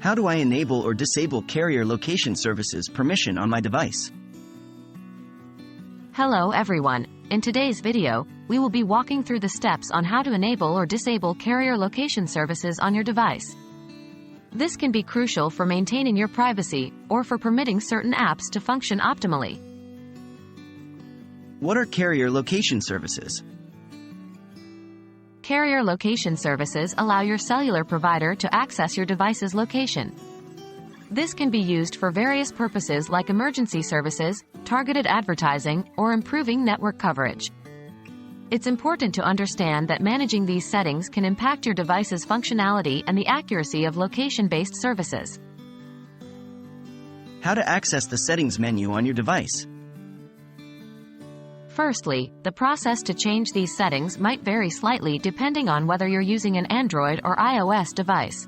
How do I enable or disable carrier location services permission on my device? Hello everyone. In today's video, we will be walking through the steps on how to enable or disable carrier location services on your device. This can be crucial for maintaining your privacy or for permitting certain apps to function optimally. What are carrier location services? Carrier location services allow your cellular provider to access your device's location. This can be used for various purposes like emergency services, targeted advertising, or improving network coverage. It's important to understand that managing these settings can impact your device's functionality and the accuracy of location-based services. How to access the settings menu on your device? Firstly, the process to change these settings might vary slightly depending on whether you're using an Android or iOS device.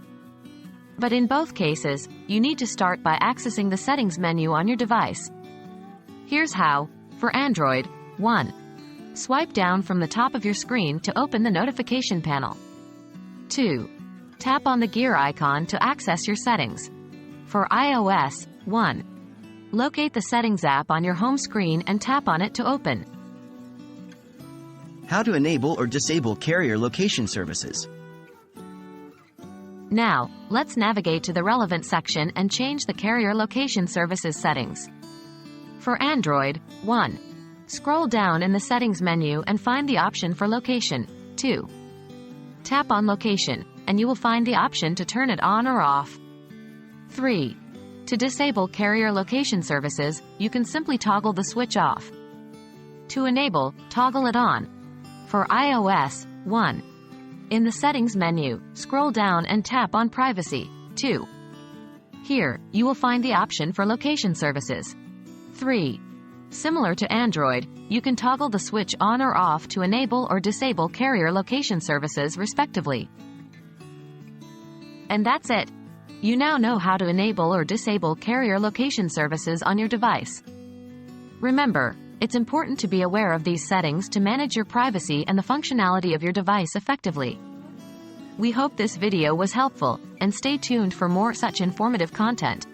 But in both cases, you need to start by accessing the settings menu on your device. Here's how. For Android, 1. Swipe down from the top of your screen to open the notification panel. 2. Tap on the gear icon to access your settings. For iOS, 1. Locate the Settings app on your home screen and tap on it to open. How to enable or disable carrier location services? Now, let's navigate to the relevant section and change the carrier location services settings. For Android, 1. Scroll down in the settings menu and find the option for location. 2. Tap on location, and you will find the option to turn it on or off. 3. To disable carrier location services, you can simply toggle the switch off. To enable, toggle it on. For iOS, 1. In the settings menu, scroll down and tap on Privacy. 2. Here, you will find the option for location services. 3. Similar to Android, you can toggle the switch on or off to enable or disable carrier location services respectively. And that's it. You now know how to enable or disable carrier location services on your device. Remember, it's important to be aware of these settings to manage your privacy and the functionality of your device effectively. We hope this video was helpful, and stay tuned for more such informative content.